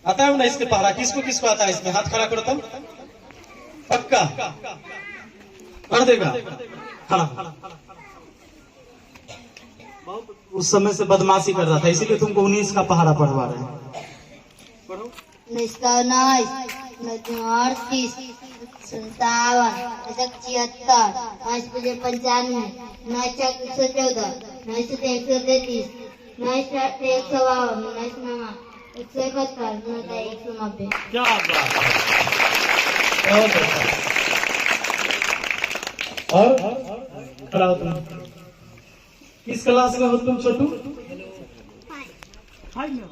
आता है ना इसके पहरा? किसको किसको आता है इसमें? हाथ खड़ा करो तुम। पक्का कर देगा खड़ा। उस समय से बदमाशी कर रहा था, इसीलिए तुमको 19 का पहाड़ा पढ़वा रहे हैं। इसका 38, 57, 76, 95, 114, 133, 151, 191, क्या बात है। और खड़ा हो तुम। किस क्लास में हो तुम छोटू? हाय में हो।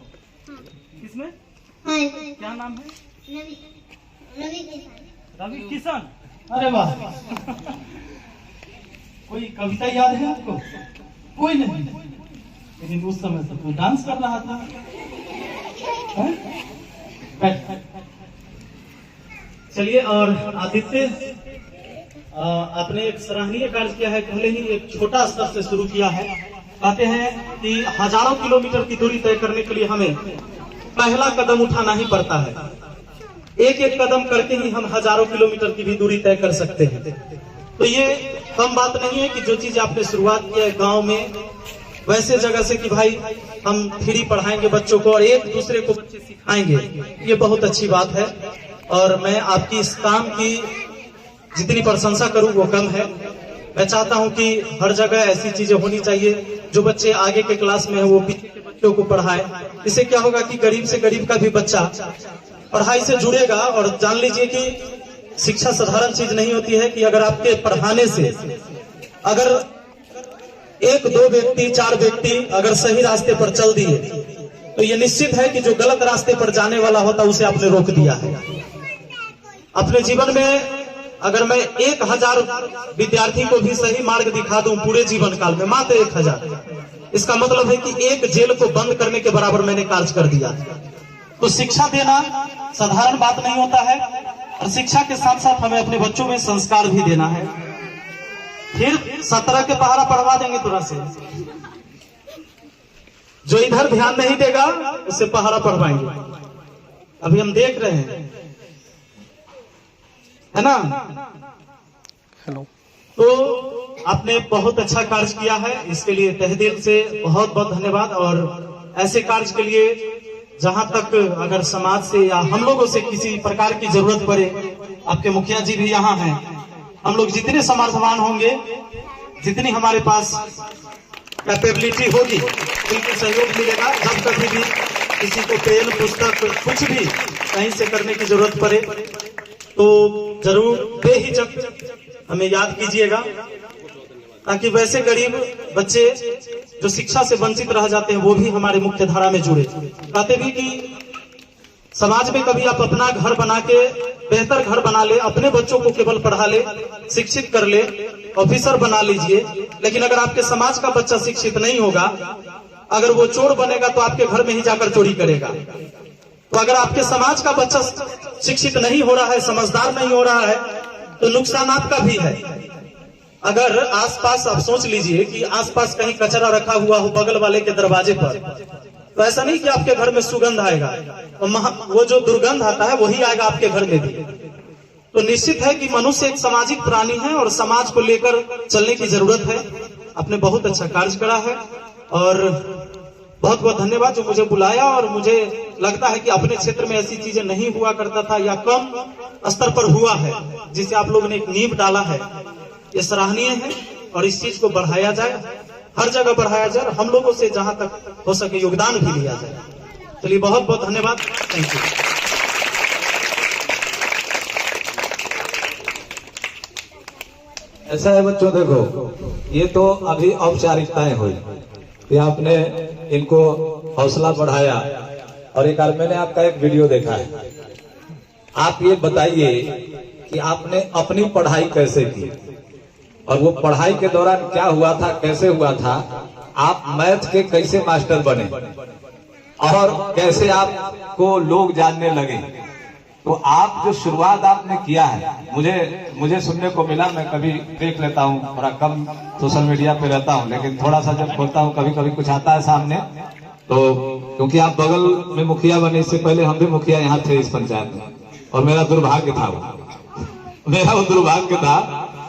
किसमें? क्या नाम है? रवि किशन। अरे वाह। कोई कविता याद है आपको? कोई नहीं, लेकिन उस समय तो तू डांस कर रहा था। चलिए, और आदित्य आपने एक सराहनीय कार्य किया है। पहले ही एक छोटा स्तर से शुरू किया है। कहते हैं कि हजारों किलोमीटर की दूरी तय करने के लिए हमें पहला कदम उठाना ही पड़ता है। एक एक कदम करके ही हम हजारों किलोमीटर की भी दूरी तय कर सकते हैं। तो ये कम बात नहीं है कि जो चीज आपने शुरुआत किया है गांव में, वैसे जगह से कि भाई हम फ्री पढ़ाएंगे बच्चों को और एक दूसरे को बच्चे सिखाएंगे, ये बहुत अच्छी बात है। और मैं आपकी इस काम की जितनी प्रशंसा करूं वो कम है। मैं चाहता हूं कि हर जगह ऐसी चीजें होनी चाहिए जो बच्चे आगे के क्लास में है वो पीछे के बच्चों को पढ़ाए। इससे क्या होगा कि गरीब से गरीब का भी बच्चा पढ़ाई से जुड़ेगा। और जान लीजिए कि शिक्षा साधारण चीज नहीं होती है कि अगर आपके पढ़ाने से अगर 1, 2 व्यक्ति, 4 व्यक्ति अगर सही रास्ते पर चल दिए तो ये निश्चित है कि जो गलत रास्ते पर जाने वाला होता उसे आपने रोक दिया है। अपने जीवन में अगर मैं 1000 विद्यार्थी को भी सही मार्ग दिखा दूं पूरे जीवन काल में, मात्र 1000, इसका मतलब है कि एक जेल को बंद करने के बराबर मैंने कार्य कर दिया। तो शिक्षा देना साधारण बात नहीं होता है, और शिक्षा के साथ साथ हमें अपने बच्चों में संस्कार भी देना है। फिर 17 के पहाड़ा पढ़वा देंगे तुरंत से। जो इधर ध्यान नहीं देगा उससे पहाड़ा पढ़वाएंगे। अभी हम देख रहे हैं, है ना? हेलो। तो आपने बहुत अच्छा कार्य किया है, इसके लिए तहे दिल से बहुत बहुत धन्यवाद। और ऐसे कार्य के लिए जहां तक अगर समाज से या हम लोगों से किसी प्रकार की जरूरत पड़े, आपके मुखिया जी भी यहाँ हैं, हम लोग जितने समर्थवान होंगे, जितनी हमारे पास कैपेबिलिटी होगी, बिल्कुल सहयोग मिलेगा। जब कभी भी किसी को पेन, पुस्तक, कुछ भी कहीं से करने की जरूरत पड़े तो जरूर बेहिचक हमें याद कीजिएगा, ताकि वैसे गरीब बच्चे जो शिक्षा से वंचित रह जाते हैं वो भी हमारे मुख्य धारा में जुड़े। कहते भी कि समाज में कभी आप अपना घर बना के बेहतर घर बना ले, अपने बच्चों को केवल पढ़ा ले, शिक्षित कर ले, ऑफिसर बना लीजिए, लेकिन अगर आपके समाज का बच्चा शिक्षित नहीं होगा, अगर वो चोर बनेगा तो आपके घर में ही जाकर चोरी करेगा। तो अगर आपके समाज का बच्चा शिक्षित नहीं हो रहा है, समझदार नहीं हो रहा है, तो नुकसानात का भी है। अगर आसपास आप सोच लीजिए कि आसपास कहीं कचरा रखा हुआ हो बगल वाले के दरवाजे पर, तो ऐसा नहीं कि आपके घर में सुगंध आएगा, तो वो जो दुर्गंध आता है वही आएगा आपके घर में भी। तो निश्चित है कि मनुष्य एक सामाजिक प्राणी है और समाज को लेकर चलने की जरूरत है। आपने बहुत अच्छा कार्य करा है और बहुत बहुत धन्यवाद जो मुझे बुलाया। और मुझे लगता है कि अपने क्षेत्र में ऐसी चीजें नहीं हुआ करता था या कम स्तर पर हुआ है, जिसे आप लोगों ने एक नींव डाला है, ये सराहनीय है। और इस चीज को बढ़ाया जाए, हर जगह बढ़ाया जाए, और हम लोगों से जहां तक हो सके योगदान भी लिया जाए। चलिए, बहुत बहुत धन्यवाद। Thank you. ऐसा है बच्चों, देखो ये तो अभी औपचारिकताएं हुई कि आपने इनको हौसला बढ़ाया, और एक बार मैंने आपका एक वीडियो देखा है। आप ये बताइए कि आपने अपनी पढ़ाई कैसे की और वो पढ़ाई के दौरान क्या हुआ था, कैसे हुआ था, आप मैथ के कैसे मास्टर बने और कैसे आपको लोग जानने लगे। तो आप जो शुरुआत आपने किया है, मुझे सुनने को मिला, मैं कभी देख लेता हूँ, थोड़ा कम सोशल मीडिया पे रहता हूँ, लेकिन थोड़ा सा जब खोलता हूँ कभी कभी कुछ आता है सामने, तो क्योंकि आप बगल में मुखिया बने, इससे पहले हम भी मुखिया यहाँ थे इस पंचायत में, और मेरा दुर्भाग्य था मेरा वो दुर्भाग्य था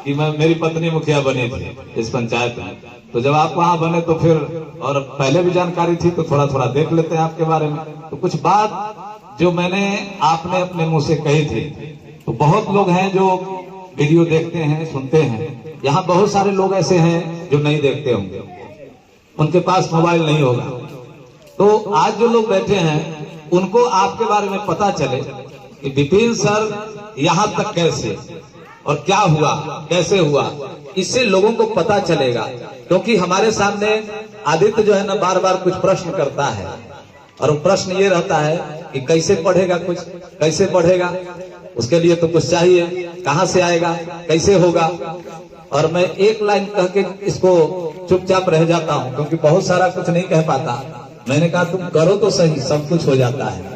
कि मेरी पत्नी मुखिया बनी थी इस पंचायत में। तो जब आप वहां बने तो फिर, और पहले भी जानकारी थी तो थोड़ा थोड़ा देख लेते हैं आपके बारे में। तो कुछ बात जो मैंने आपने अपने मुंह से कही थी, तो बहुत लोग हैं जो वीडियो देखते हैं, सुनते हैं। यहाँ बहुत सारे लोग ऐसे हैं जो नहीं देखते होंगे, उनके पास मोबाइल नहीं होगा। तो आज जो लोग बैठे हैं उनको आपके बारे में पता चले कि विपिन सर यहाँ तक कैसे और क्या हुआ, कैसे हुआ, इससे लोगों को पता चलेगा। क्योंकि हमारे सामने आदित्य जो है ना बार बार कुछ प्रश्न करता है, और वो प्रश्न ये रहता है कि कैसे पढ़ेगा, कुछ कैसे पढ़ेगा, उसके लिए तो कुछ चाहिए, कहाँ से आएगा, कैसे होगा। और मैं एक लाइन कह के इसको चुपचाप रह जाता हूँ, क्योंकि बहुत सारा कुछ नहीं कह पाता। मैंने कहा तुम करो तो सही, सब कुछ हो जाता है।